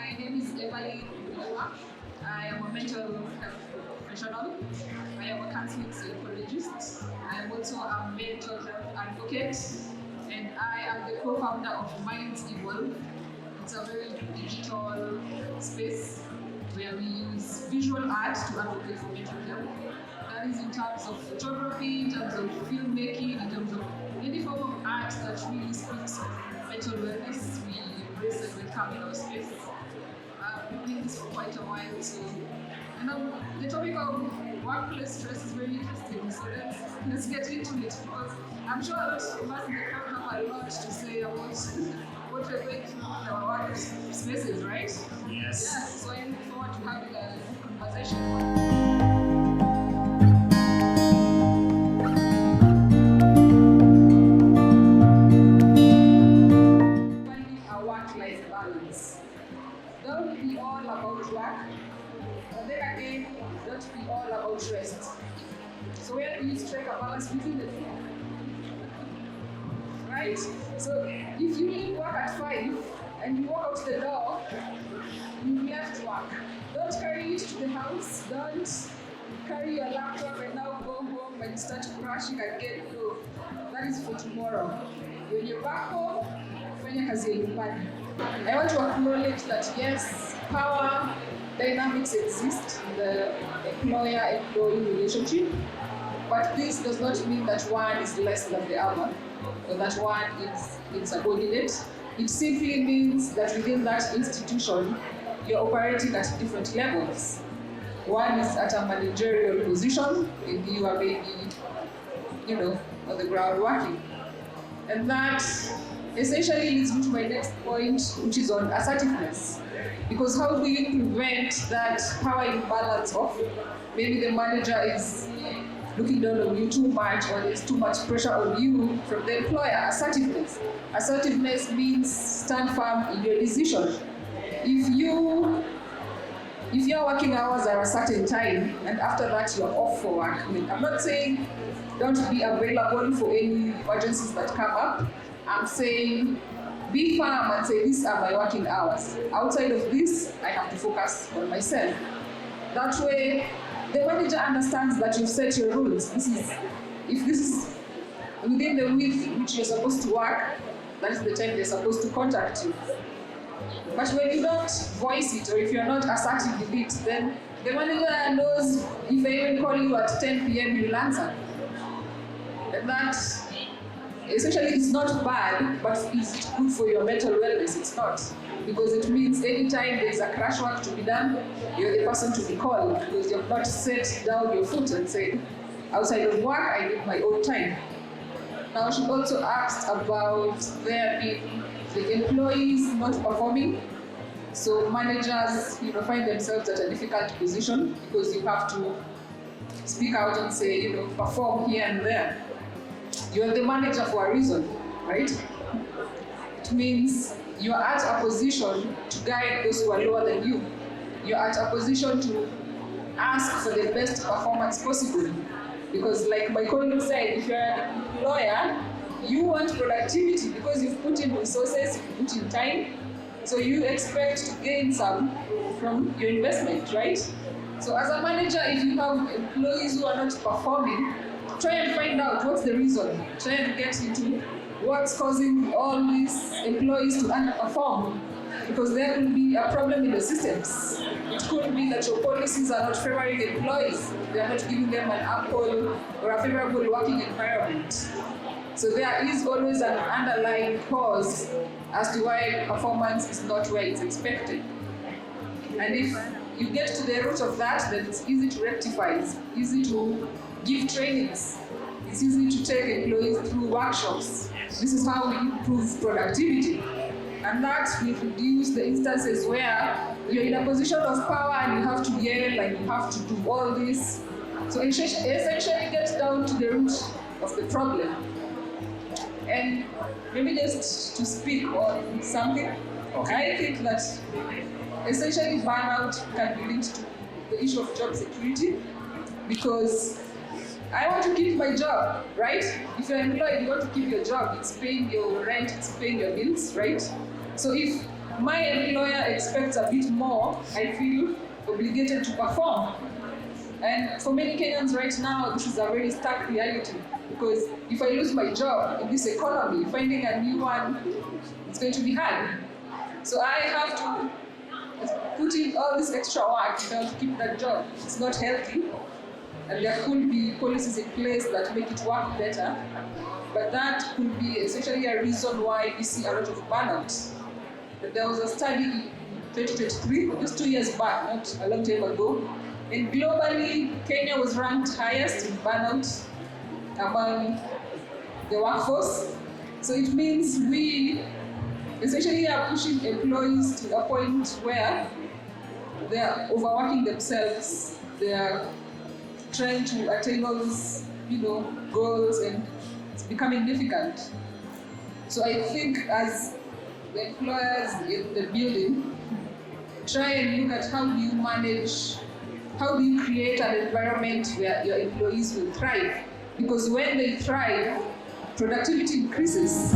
My name is Evalyne. I am a mental health professional. I am a counseling psychologist. I am also a mental health advocate, and I am the co-founder of Minds Evolve. It's a very digital space where we use visual art to advocate for mental health. That is in terms of photography, in terms of filmmaking, in terms of any form of art that really speaks of mental wellness. We embrace and welcome in our space. I've been doing this for quite a while, so the topic of workplace stress is very interesting. So let's get into it, because I'm sure a lot of us in the crowd have a lot to say about what we're going through in our work spaces, right? Yes. Yeah, so I look forward to having a conversation. Don't be all about work, but then again, don't be all about rest. So where do you strike a balance between the two? Right? So if you leave work at 5 and you walk out the door, you left work. Don't carry it to the house. Don't carry your laptop and now go home and start crashing again. No, that is for tomorrow. When you're back home, fanya kazi ya nyumbani. I want to acknowledge that yes, power dynamics exist in the employer-employee relationship, but this does not mean that one is less than the other, or that one is insubordinate. It simply means that within that institution, you're operating at different levels. One is at a managerial position, and you are maybe, on the ground working. And that essentially leads me to my next point, which is on assertiveness. Because how do you prevent that power imbalance of maybe the manager is looking down on you too much, or there's too much pressure on you from the employer? Assertiveness. Assertiveness means stand firm in your decision. If your working hours are a certain time and after that you're off for work, I'm not saying don't be available for any emergencies that come up. I'm saying be firm and say these are my working hours. Outside of this, I have to focus on myself. That way, the manager understands that you've set your rules. If this is within the week which you're supposed to work, that is the time they're supposed to contact you. But when you don't voice it, or if you're not assertive with it, then the manager knows if they even call you at 10 p.m., you'll answer. And that essentially it's not bad, but it's good for your mental wellness. It's not. Because it means anytime there's a crash work to be done, you're the person to be called, because you've not set down your foot and said, outside of work, I need my own time. Now, she also asked about there being the employees not performing. So managers, find themselves at a difficult position because you have to speak out and say, perform here and there. You're the manager for a reason, right? It means you're at a position to guide those who are lower than you. You're at a position to ask for the best performance possible. Because like my colleague said, if you're an employer, you want productivity because you've put in resources, you've put in time, so you expect to gain some from your investment, right? So as a manager, if you have employees who are not performing, try and find out what's the reason. Try and get into what's causing all these employees to underperform, because there could be a problem in the systems. It could be that your policies are not favoring employees. They are not giving them an ample or a favorable working environment. So there is always an underlying cause as to why performance is not where it's expected. And if you get to the root of that, then it's easy to rectify. It's easy to give trainings. It's easy to take employees through workshops. This is how we improve productivity. And that will reduce the instances where you're in a position of power and you have to yell and you have to do all this. So essentially get down to the root of the problem. And maybe just to speak on something, I think that essentially burnout can be linked to the issue of job security, because I want to keep my job, right? If you're employed, you want to keep your job. It's paying your rent, it's paying your bills, right? So if my employer expects a bit more, I feel obligated to perform. And for many Kenyans right now, this is a very stark reality, because if I lose my job in this economy, finding a new one, it's going to be hard. So I have to put in all this extra work to keep that job. It's not healthy, and there could be policies in place that make it work better, but that could be essentially a reason why we see a lot of burnout. There was a study in 2023, just 2 years back, not a long time ago, and globally, Kenya was ranked highest in burnout among the workforce. So it means we essentially are pushing employees to a point where they are overworking themselves, they are trying to attain all these, goals, and it's becoming difficult. So I think as the employers in the building, try and look at how do you create an environment where your employees will thrive? Because when they thrive, productivity increases.